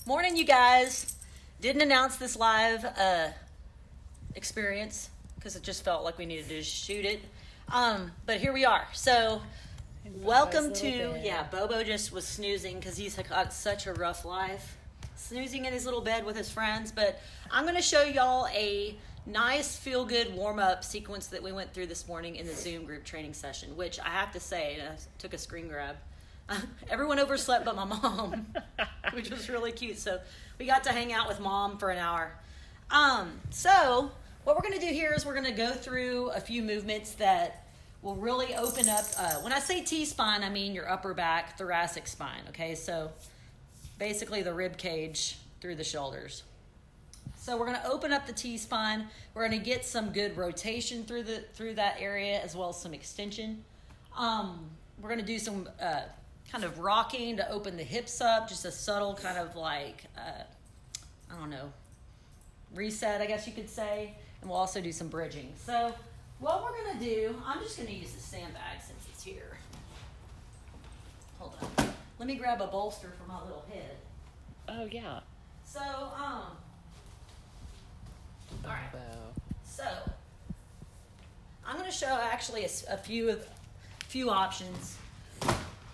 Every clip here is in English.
Morning, you guys. Didn't announce this live experience because it just felt like we needed to shoot it. But here we are. So, welcome to, Bobo just was snoozing because he's got such a rough life. Snoozing in his little bed with his friends. But I'm going to show y'all a nice feel-good warm-up sequence that we went through this morning in the Zoom group training session, which I have to say, I took a screen grab. Everyone overslept but my mom, which was really cute. So we got to hang out with mom for an hour. So what we're going to do here is we're going to go through a few movements that will really open up. When I say T-spine, I mean your upper back, thoracic spine. Okay, so basically the rib cage through the shoulders. So we're going to open up the T-spine. We're going to get some good rotation through that area as well as some extension. We're going to do some kind of rocking to open the hips up, just a subtle kind of like, reset, I guess you could say. And we'll also do some bridging. So what we're going to do, I'm just going to use the sandbag since it's here. Hold on. Let me grab a bolster for my little head. Oh, yeah. So, all right. So, I'm going to show actually a few options.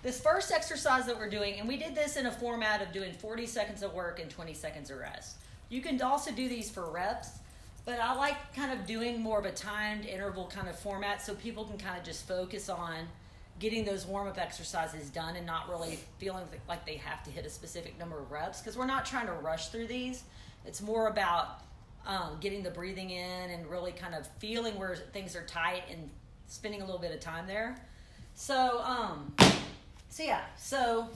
This first exercise that we're doing, and we did this in a format of doing 40 seconds of work and 20 seconds of rest. You can also do these for reps, but I like kind of doing more of a timed interval kind of format so people can kind of just focus on getting those warm-up exercises done and not really feeling like they have to hit a specific number of reps, because we're not trying to rush through these. It's more about getting the breathing in and really kind of feeling where things are tight and spending a little bit of time there. So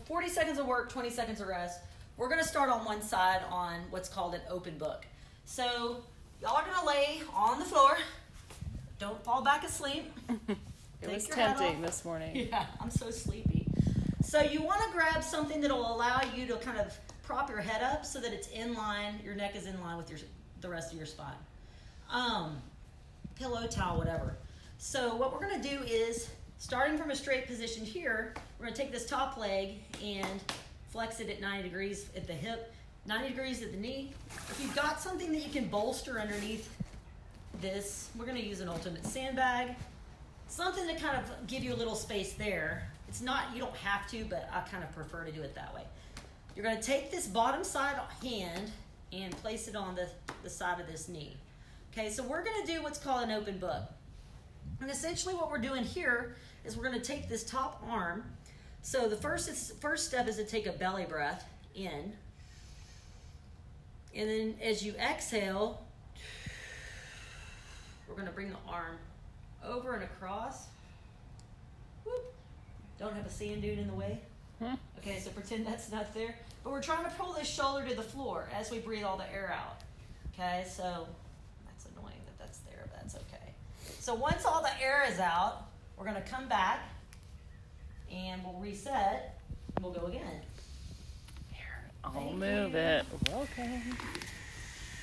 40 seconds of work, 20 seconds of rest. We're going to start on one side on what's called an open book. So y'all are going to lay on the floor. Don't fall back asleep. It was tempting this morning. Yeah, I'm so sleepy. So you want to grab something that will allow you to kind of prop your head up so that it's in line, your neck is in line with the rest of your spine. Pillow, towel, whatever. So what we're going to do is, starting from a straight position here, we're going to take this top leg and flex it at 90 degrees at the hip, 90 degrees at the knee. If you've got something that you can bolster underneath this, we're going to use an ultimate sandbag. Something to kind of give you a little space there. It's not, you don't have to, but I kind of prefer to do it that way. You're going to take this bottom side hand and place it on the side of this knee. Okay, so we're going to do what's called an open book. And essentially what we're doing here is we're going to take this top arm. So the first step is to take a belly breath in. And then as you exhale, we're going to bring the arm over and across. Whoop. Don't have a sand dune in the way. Okay, so pretend that's not there. But we're trying to pull this shoulder to the floor as we breathe all the air out. Okay, so that's annoying that that's there, but that's okay. So once all the air is out, we're going to come back and we'll reset and we'll go again. Here, I'll move it. Welcome.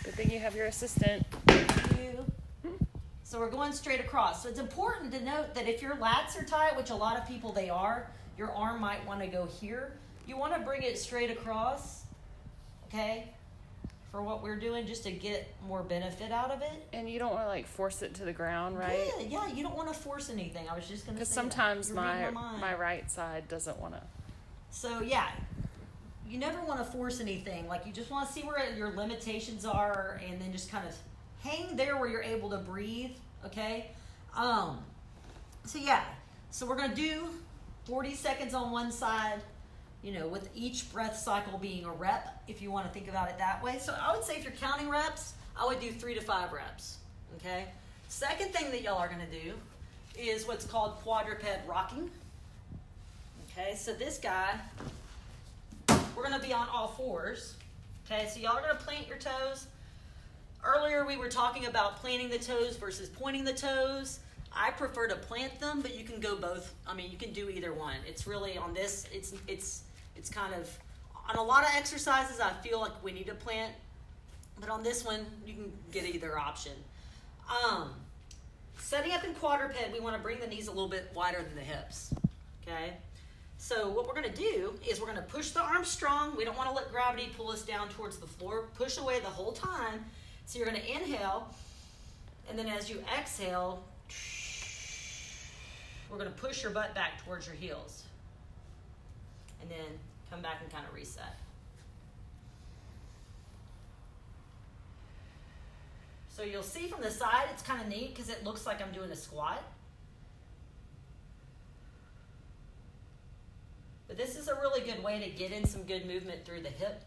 Good thing you have your assistant. Thank you. So we're going straight across. So it's important to note that if your lats are tight, which a lot of people they are, your arm might want to go here. You want to bring it straight across, okay, for what we're doing, just to get more benefit out of it. And you don't want to like force it to the ground, right? Yeah, you don't want to force anything. I was just going to say because sometimes my right side doesn't want to. So yeah, you never want to force anything. Like you just want to see where your limitations are and then just kind of hang there where you're able to breathe, okay? So we're going to do 40 seconds on one side, with each breath cycle being a rep, if you want to think about it that way. So I would say if you're counting reps, I would do 3 to 5 reps, okay? Second thing that y'all are going to do is what's called quadruped rocking. Okay, so this guy, we're going to be on all fours. Okay, so y'all are going to plant your toes. Earlier we were talking about planting the toes versus pointing the toes. I prefer to plant them, but you can go both. I mean, you can do either one. It's really on this, it's kind of, on a lot of exercises I feel like we need to plant, but on this one you can get either option. Setting up in quadruped, we want to bring the knees a little bit wider than the hips, okay? So what we're going to do is we're going to push the arms strong. We don't want to let gravity pull us down towards the floor. Push away the whole time. So you're going to inhale, and then as you exhale, we're going to push your butt back towards your heels. And then come back and kind of reset. So you'll see from the side, it's kind of neat because it looks like I'm doing a squat. But this is a really good way to get in some good movement through the hip.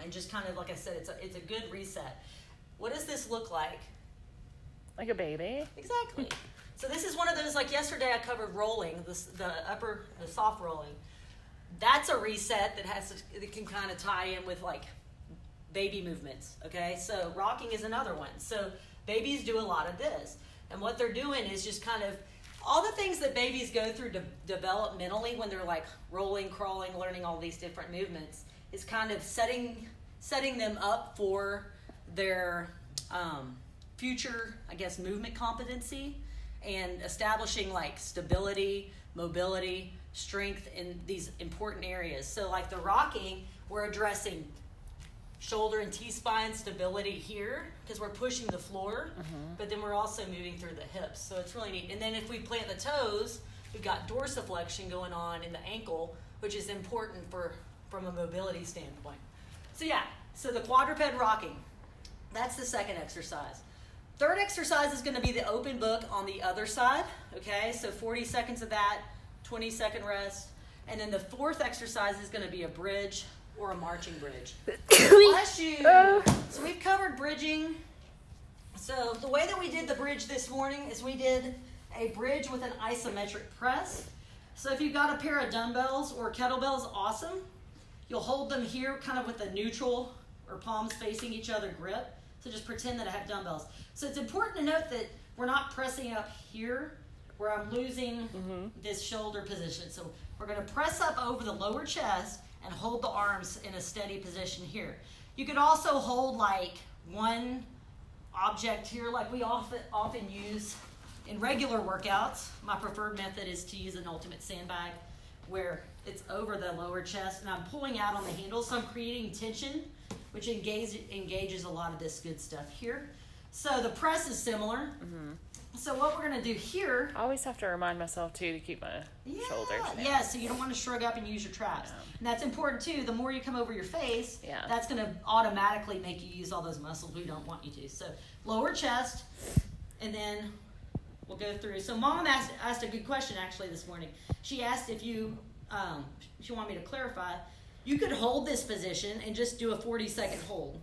And just kind of, like I said, it's a good reset. What does this look like? Like a baby. Exactly. So this is one of those, like yesterday I covered rolling, the soft rolling. That's a reset that can kind of tie in with like baby movements, okay? So rocking is another one. So babies do a lot of this. And what they're doing is just kind of all the things that babies go through developmentally when they're like rolling, crawling, learning all these different movements is kind of setting them up for their future, I guess, movement competency and establishing like stability, mobility, strength in these important areas. So like the rocking, we're addressing shoulder and T-spine stability here because we're pushing the floor, but then we're also moving through the hips. So it's really neat. And then if we plant the toes, we've got dorsiflexion going on in the ankle, which is important from a mobility standpoint. So yeah, so the quadruped rocking, that's the second exercise. Third exercise is going to be the open book on the other side, okay? So 40 seconds of that, 20-second rest. And then the fourth exercise is going to be a bridge or a marching bridge. Bless you. So we've covered bridging. So the way that we did the bridge this morning is we did a bridge with an isometric press. So if you've got a pair of dumbbells or kettlebells, awesome. You'll hold them here kind of with a neutral or palms facing each other grip. So just pretend that I have dumbbells. So it's important to note that we're not pressing up here where I'm losing this shoulder position. So we're going to press up over the lower chest and hold the arms in a steady position here. You could also hold like one object here like we often use in regular workouts. My preferred method is to use an ultimate sandbag where it's over the lower chest and I'm pulling out on the handle, so I'm creating tension, which engages a lot of this good stuff here. So the press is similar. So what we're going to do here... I always have to remind myself, too, to keep my shoulders down. Yeah, so you don't want to shrug up and use your traps. Yeah. And that's important, too. The more you come over your face, that's going to automatically make you use all those muscles we don't want you to. So lower chest, and then we'll go through. So Mom asked a good question, actually, this morning. She asked if you... she wanted me to clarify. You could hold this position and just do a 40-second hold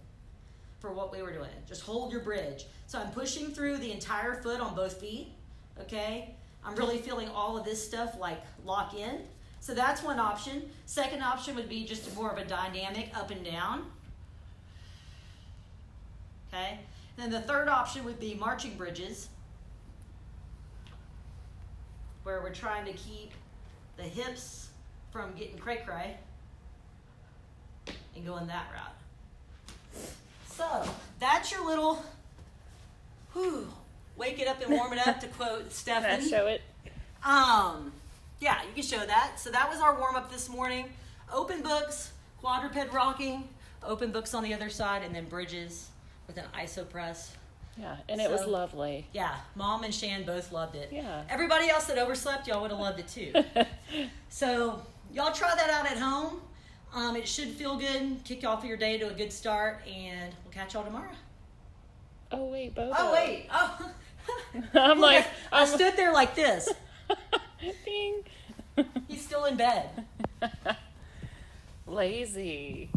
for what we were doing. Just hold your bridge. So I'm pushing through the entire foot on both feet, okay? I'm really feeling all of this stuff like lock in. So that's one option. Second option would be just more of a dynamic up and down, okay? Then the third option would be marching bridges, where we're trying to keep the hips from getting cray-cray and going that route. So that's your little, wake it up and warm it up, to quote Stephanie. Can I show it? Yeah, you can show that. So that was our warm up this morning. Open books, quadruped rocking, open books on the other side, and then bridges with an iso press. Yeah, and it was lovely. Yeah, Mom and Shan both loved it. Yeah. Everybody else that overslept, y'all would have loved it too. So y'all try that out at home. It should feel good, kick off your day to a good start, and we'll catch y'all tomorrow. Oh, wait, Bobo. Oh, wait. Oh. I'm like... I stood there like this. Ding. He's still in bed. Lazy.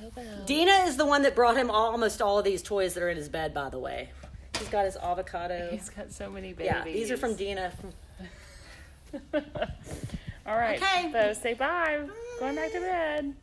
Bobo. Dina is the one that brought him almost all of these toys that are in his bed, by the way. He's got his avocado. He's got so many babies. Yeah, these are from Dina. All right. Okay. So say bye. Going back to bed.